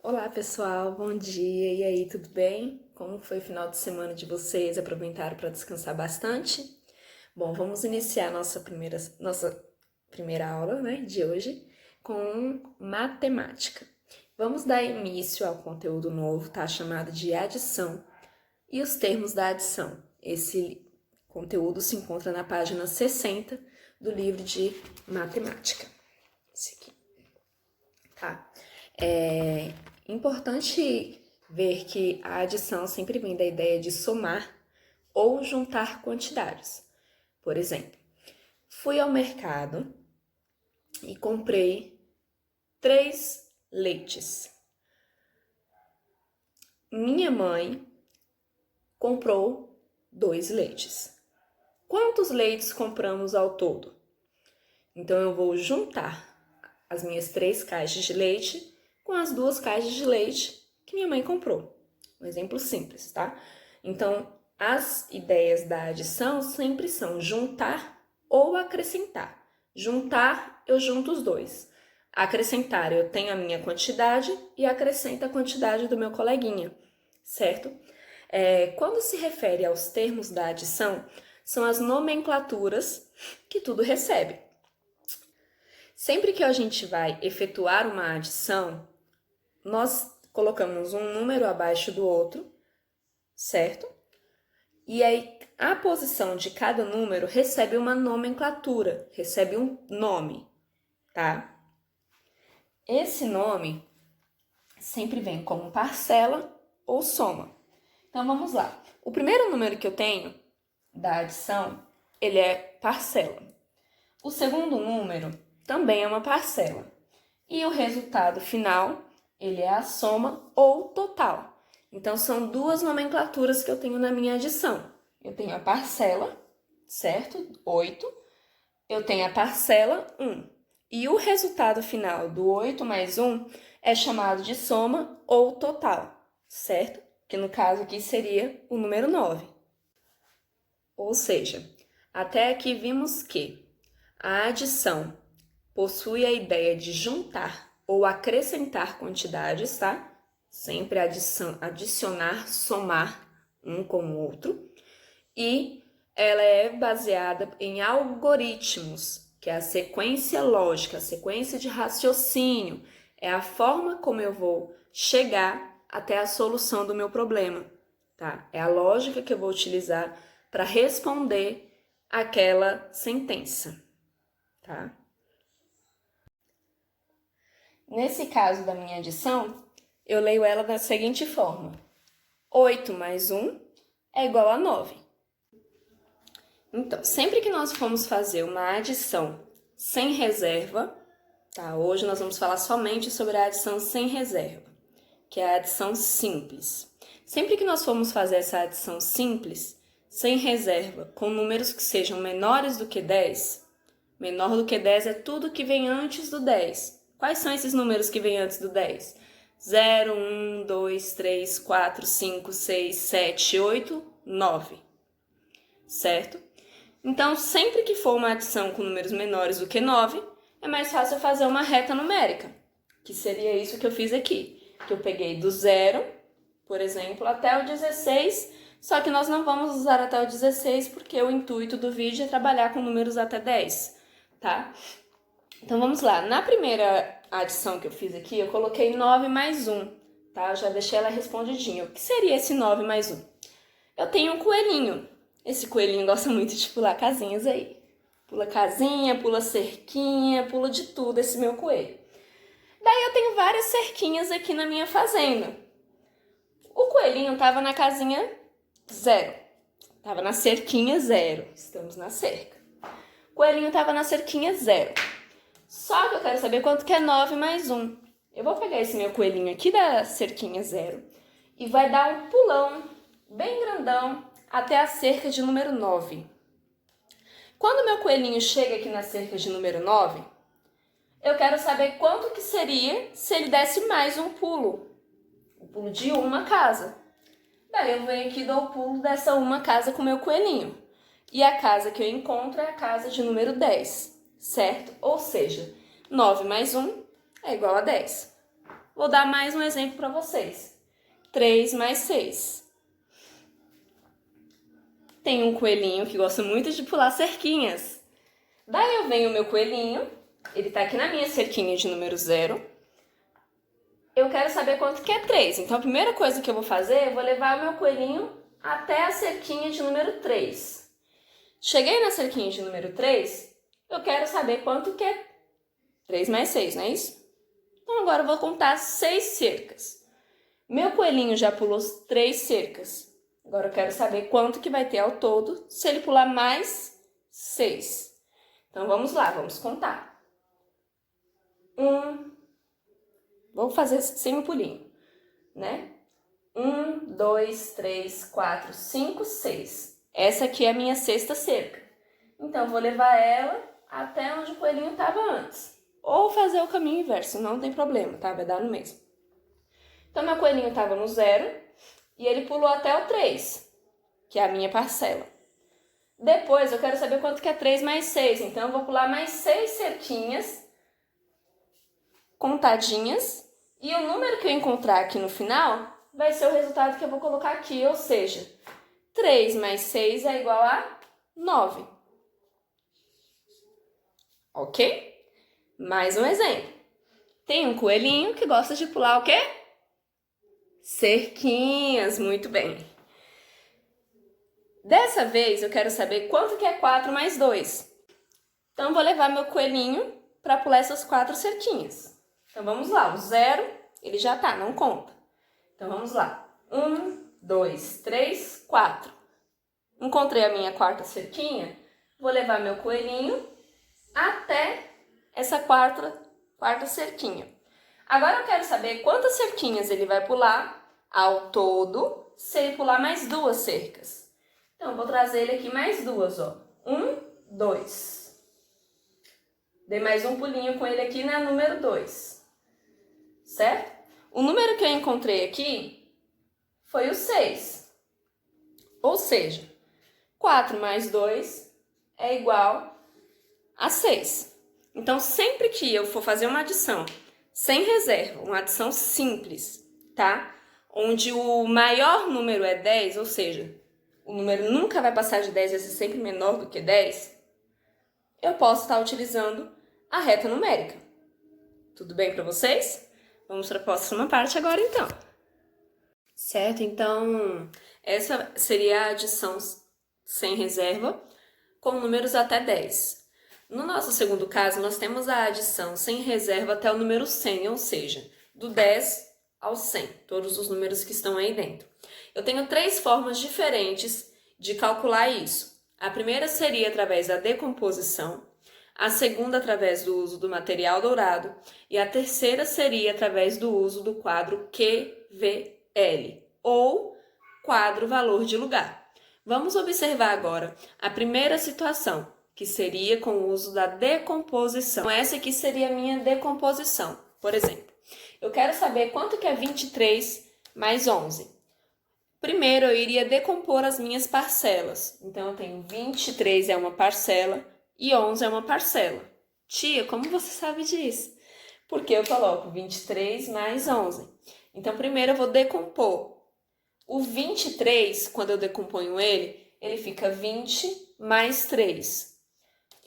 Olá pessoal, bom dia, e aí, tudo bem? Como foi o final de semana de vocês? Aproveitaram para descansar bastante? Bom, vamos iniciar nossa primeira aula, de hoje com matemática. Vamos dar início ao conteúdo novo, tá? Chamado de adição e os termos da adição. Esse conteúdo se encontra na página 60 do livro de matemática. Esse aqui, tá? É importante ver que a adição sempre vem da ideia de somar ou juntar quantidades. Por exemplo, fui ao mercado e comprei 3 leites. Minha mãe comprou 2 leites. Quantos leites compramos ao todo? Então, eu vou juntar as minhas 3 caixas de leite com as 2 caixas de leite que minha mãe comprou. Um exemplo simples, tá? Então, as ideias da adição sempre são juntar ou acrescentar. Juntar, eu junto os dois. Acrescentar, eu tenho a minha quantidade e acrescento a quantidade do meu coleguinha, certo? Quando se refere aos termos da adição, são as nomenclaturas que tudo recebe. Sempre que a gente vai efetuar uma adição, nós colocamos um número abaixo do outro, certo? E aí, a posição de cada número recebe uma nomenclatura, recebe um nome, tá? Esse nome sempre vem como parcela ou soma. Então, vamos lá. O primeiro número que eu tenho da adição, ele é parcela. O segundo número também é uma parcela. E o resultado final, ele é a soma ou total. Então, são 2 nomenclaturas que eu tenho na minha adição. Eu tenho a parcela, certo? 8. Eu tenho a parcela 1. E o resultado final do 8 mais 1 é chamado de soma ou total, certo? Que no caso aqui seria o número 9. Ou seja, até aqui vimos que a adição possui a ideia de juntar ou acrescentar quantidades, tá? Sempre adicionar, somar um com o outro. E ela é baseada em algoritmos, que é a sequência lógica, a sequência de raciocínio. É a forma como eu vou chegar até a solução do meu problema, tá? É a lógica que eu vou utilizar para responder aquela sentença, tá? Nesse caso da minha adição, eu leio ela da seguinte forma: 8 mais 1 é igual a 9. Então, sempre que nós formos fazer uma adição sem reserva, tá? Hoje nós vamos falar somente sobre a adição sem reserva, que é a adição simples. Sempre que nós formos fazer essa adição simples, sem reserva, com números que sejam menores do que 10, menor do que 10 é tudo que vem antes do 10. Quais são esses números que vêm antes do 10? 0, 1, 2, 3, 4, 5, 6, 7, 8, 9. Certo? Então, sempre que for uma adição com números menores do que 9, é mais fácil fazer uma reta numérica, que seria isso que eu fiz aqui. Que eu peguei do 0, por exemplo, até o 16, só que nós não vamos usar até o 16 porque o intuito do vídeo é trabalhar com números até 10, tá? Então, vamos lá. Na primeira adição que eu fiz aqui, eu coloquei 9 mais 1, tá? Eu já deixei ela respondidinha. O que seria esse 9 mais 1? Eu tenho um coelhinho. Esse coelhinho gosta muito de pular casinhas aí. Pula casinha, pula cerquinha, pula de tudo esse meu coelho. Daí eu tenho várias cerquinhas aqui na minha fazenda. O coelhinho estava na casinha 0. Estava na cerquinha 0. Estamos na cerca. O coelhinho estava na cerquinha 0. Só que eu quero saber quanto que é 9 mais 1. Eu vou pegar esse meu coelhinho aqui da cerquinha 0 e vai dar um pulão bem grandão até a cerca de número 9. Quando meu coelhinho chega aqui na cerca de número 9, eu quero saber quanto que seria se ele desse mais um pulo. O pulo de uma casa. Daí eu venho aqui e dou o pulo dessa uma casa com o meu coelhinho. E a casa que eu encontro é a casa de número 10, certo? Ou seja, 9 mais 1 é igual a 10. vou dar mais um exemplo para vocês. 3 mais 6. Tem um coelhinho que gosta muito de pular cerquinhas. Daí eu venho o meu coelhinho, ele tá aqui na minha cerquinha de número 0. Eu quero saber quanto que é 3. Então a primeira coisa que eu vou fazer, eu vou levar o meu coelhinho até a cerquinha de número 3. Cheguei na cerquinha de número 3, eu quero saber quanto que é 3 mais 6, não é isso? Então agora eu vou contar 6 cercas. Meu coelhinho já pulou 3 cercas. Agora eu quero saber quanto que vai ter ao todo se ele pular mais 6. Então vamos lá, vamos contar. Vou fazer sem o pulinho, né? 1, 2, 3, 4, 5, 6. Essa aqui é a minha sexta cerca. Então eu vou levar ela até onde o coelhinho estava antes. Ou fazer o caminho inverso, não tem problema, tá? Vai dar no mesmo. Então meu coelhinho estava no 0 e ele pulou até o 3. Que é a minha parcela. Depois eu quero saber quanto que é 3 mais 6. Então eu vou pular mais 6 cerquinhas contadinhas. E o número que eu encontrar aqui no final vai ser o resultado que eu vou colocar aqui. Ou seja, 3 mais 6 é igual a 9. Ok? Mais um exemplo. Tem um coelhinho que gosta de pular o quê? Cerquinhas. Muito bem. Dessa vez, eu quero saber quanto que é 4 mais 2. Então, eu vou levar meu coelhinho para pular essas 4 cerquinhas. Então, vamos lá. O 0, ele já tá, não conta. Então, vamos lá. 1, 2, 3, 4. Encontrei a minha quarta cerquinha. Vou levar meu coelhinho até essa quarta cerquinha. Agora, eu quero saber quantas cerquinhas ele vai pular ao todo se ele pular mais 2 cercas. Então, eu vou trazer ele aqui mais 2, ó. 1, 2. Dei mais um pulinho com ele aqui na número 2. Certo? O número que eu encontrei aqui foi o 6. Ou seja, 4 mais 2 é igual a 6. Então, sempre que eu for fazer uma adição sem reserva, uma adição simples, tá? Onde o maior número é 10, ou seja, o número nunca vai passar de 10, vai ser sempre menor do que 10, eu posso estar utilizando a reta numérica. Tudo bem para vocês? Vamos para a próxima parte agora, então. Certo? Então, essa seria a adição sem reserva com números até 10. No nosso segundo caso, nós temos a adição sem reserva até o número 100, ou seja, do 10 ao 100, todos os números que estão aí dentro. Eu tenho 3 formas diferentes de calcular isso. A primeira seria através da decomposição, a segunda através do uso do material dourado e a terceira seria através do uso do quadro QVL, ou quadro valor de lugar. Vamos observar agora a primeira situação, que seria com o uso da decomposição. Essa aqui seria a minha decomposição. Por exemplo, eu quero saber quanto que é 23 mais 11. Primeiro, eu iria decompor as minhas parcelas. Então, eu tenho 23 é uma parcela e 11 é uma parcela. Tia, como você sabe disso? Porque eu coloco 23 mais 11. Então, primeiro eu vou decompor. O 23, quando eu decomponho ele fica 20 mais 3.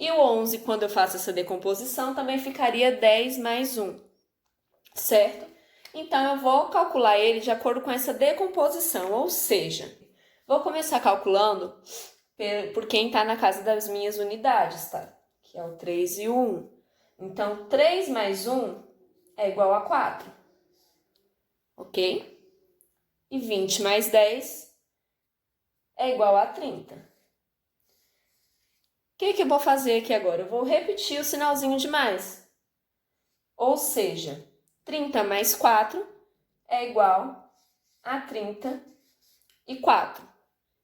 E o 11, quando eu faço essa decomposição, também ficaria 10 mais 1, certo? Então, eu vou calcular ele de acordo com essa decomposição, ou seja, vou começar calculando por quem está na casa das minhas unidades, tá? Que é o 3 e o 1. Então, 3 mais 1 é igual a 4, ok? E 20 mais 10 é igual a 30. O que eu vou fazer aqui agora? Eu vou repetir o sinalzinho de mais. Ou seja, 30 mais 4 é igual a 34.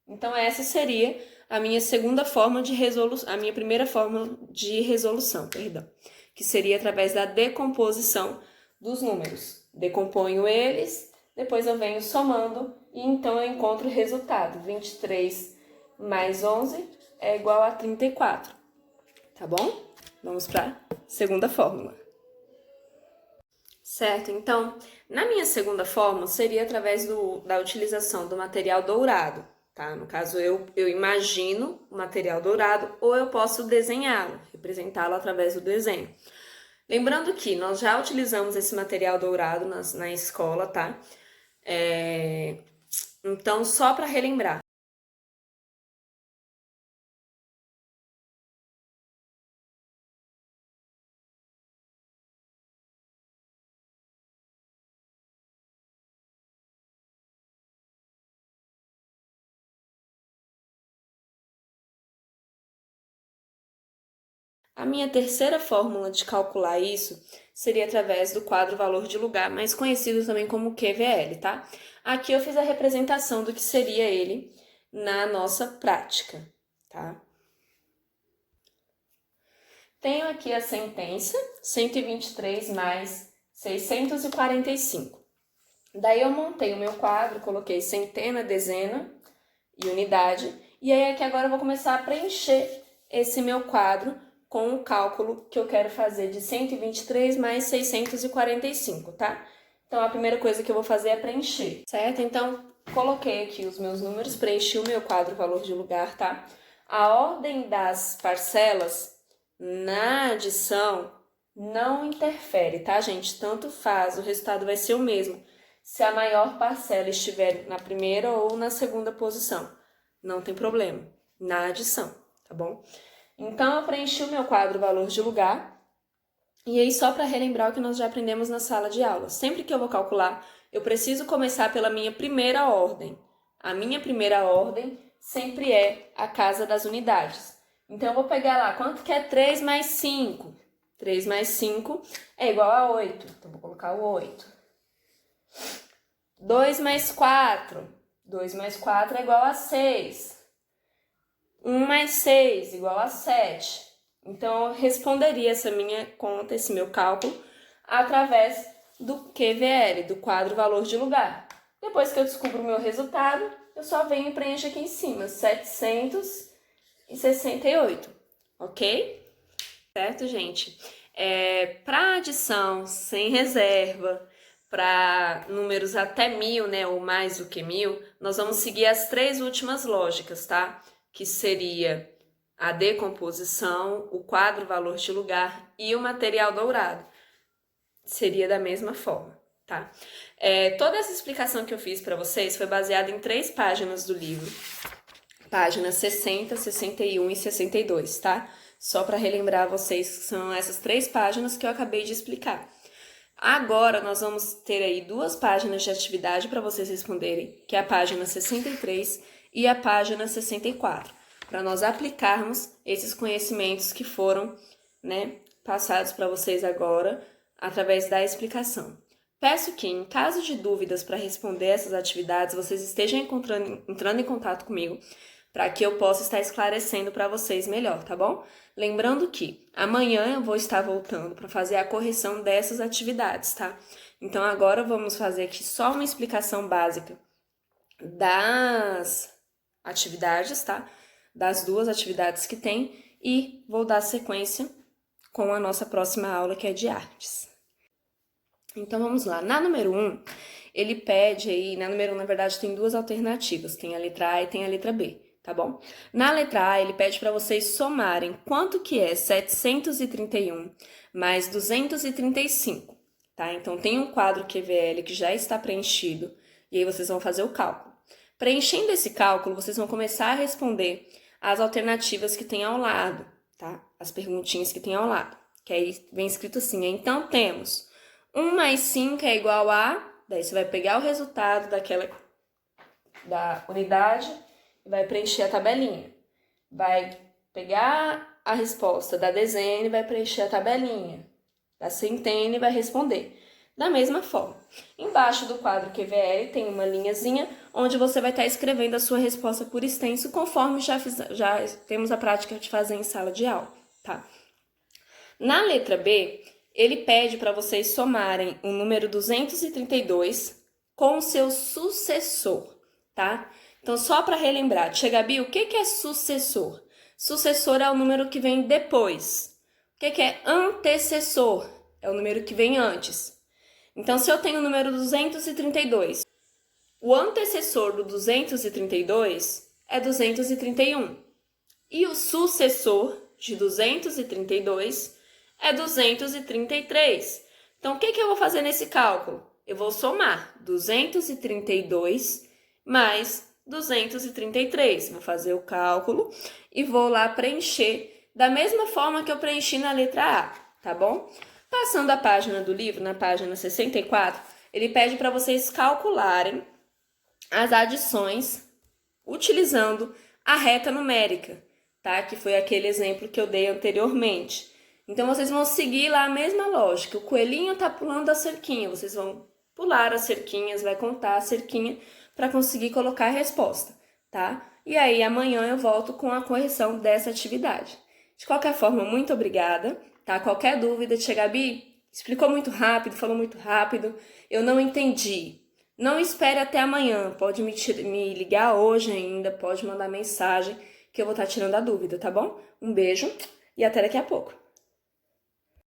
Então, essa seria a minha segunda forma de resolução, a minha primeira forma de resolução, perdão, que seria através da decomposição dos números. Decomponho eles, depois eu venho somando e então eu encontro o resultado. 23 mais 11 é igual a 34, tá bom? Vamos para a segunda fórmula. Certo? Então, na minha segunda forma, seria através da utilização do material dourado, tá? No caso, eu imagino o material dourado ou eu posso desenhá-lo, representá-lo através do desenho. Lembrando que nós já utilizamos esse material dourado na escola, tá? Então, só para relembrar. A minha terceira fórmula de calcular isso seria através do quadro valor de lugar, mais conhecido também como QVL, tá? Aqui eu fiz a representação do que seria ele na nossa prática, tá? Tenho aqui a sentença 123 mais 645. Daí eu montei o meu quadro, coloquei centena, dezena e unidade. E aí aqui agora eu vou começar a preencher esse meu quadro com o cálculo que eu quero fazer de 123 mais 645, tá? Então a primeira coisa que eu vou fazer é preencher, certo? Então coloquei aqui os meus números, preenchi o meu quadro valor de lugar, tá? A ordem das parcelas na adição não interfere, tá, gente? Tanto faz, o resultado vai ser o mesmo se a maior parcela estiver na primeira ou na segunda posição. Não tem problema, na adição, tá bom? Então, eu preenchi o meu quadro valor de lugar. E aí, só para relembrar o que nós já aprendemos na sala de aula. Sempre que eu vou calcular, eu preciso começar pela minha primeira ordem. A minha primeira ordem sempre é a casa das unidades. Então, eu vou pegar lá, quanto que é 3 mais 5? 3 mais 5 é igual a 8. Então, vou colocar o 8. 2 mais 4. 2 mais 4 é igual a 6. 1 mais 6 igual a 7. Então, eu responderia essa minha conta, esse meu cálculo, através do QVL, do quadro valor de lugar. Depois que eu descubro o meu resultado, eu só venho e preencho aqui em cima, 768, ok? Certo, gente? Para adição sem reserva, para números até 1000, né, ou mais do que 1000, nós vamos seguir as 3 últimas lógicas, tá? Que seria a decomposição, o quadro valor de lugar e o material dourado. Seria da mesma forma, tá? Toda essa explicação que eu fiz para vocês foi baseada em 3 páginas do livro. Páginas 60, 61 e 62, tá? Só para relembrar vocês que são essas 3 páginas que eu acabei de explicar. Agora, nós vamos ter aí 2 páginas de atividade para vocês responderem, que é a página 63 e a página 64, para nós aplicarmos esses conhecimentos que foram, né, passados para vocês agora, através da explicação. Peço que, em caso de dúvidas para responder essas atividades, vocês estejam entrando em contato comigo, para que eu possa estar esclarecendo para vocês melhor, tá bom? Lembrando que amanhã eu vou estar voltando para fazer a correção dessas atividades, tá? Então agora vamos fazer aqui só uma explicação básica das atividades, tá? Das 2 atividades que tem e vou dar sequência com a nossa próxima aula, que é de artes. Então vamos lá. Na número 1, ele pede aí, na número 1, na verdade, tem 2 alternativas, tem a letra A e tem a letra B. Tá bom? Na letra A, ele pede para vocês somarem quanto que é 731 mais 235, tá? Então, tem um quadro QVL que já está preenchido e aí vocês vão fazer o cálculo. Preenchendo esse cálculo, vocês vão começar a responder as alternativas que tem ao lado, tá? As perguntinhas que tem ao lado, que aí vem escrito assim, então temos 1 mais 5 é igual a... Daí você vai pegar o resultado da unidade... vai preencher a tabelinha. Vai pegar a resposta da dezena e vai preencher a tabelinha. Da centena e vai responder. Da mesma forma. Embaixo do quadro QVL tem uma linhazinha onde você vai estar escrevendo a sua resposta por extenso, conforme já temos a prática de fazer em sala de aula, tá? Na letra B, ele pede para vocês somarem o número 232 com o seu sucessor, tá? Então, só para relembrar, Tia Gabi, o que é sucessor? Sucessor é o número que vem depois. O que é antecessor? É o número que vem antes. Então, se eu tenho o número 232, o antecessor do 232 é 231. E o sucessor de 232 é 233. Então, o que eu vou fazer nesse cálculo? Eu vou somar 232 mais 233. Vou fazer o cálculo e vou lá preencher da mesma forma que eu preenchi na letra A, tá bom? Passando a página do livro, na página 64, ele pede para vocês calcularem as adições utilizando a reta numérica, tá? Que foi aquele exemplo que eu dei anteriormente. Então, vocês vão seguir lá a mesma lógica. O coelhinho tá pulando a cerquinha, vocês vão pular as cerquinhas, vai contar a cerquinha para conseguir colocar a resposta, tá? E aí, amanhã eu volto com a correção dessa atividade. De qualquer forma, muito obrigada, tá? Qualquer dúvida, tia Gabi, explicou muito rápido, falou muito rápido, eu não entendi. Não espere até amanhã, pode me ligar hoje ainda, pode mandar mensagem que eu vou estar tirando a dúvida, tá bom? Um beijo e até daqui a pouco.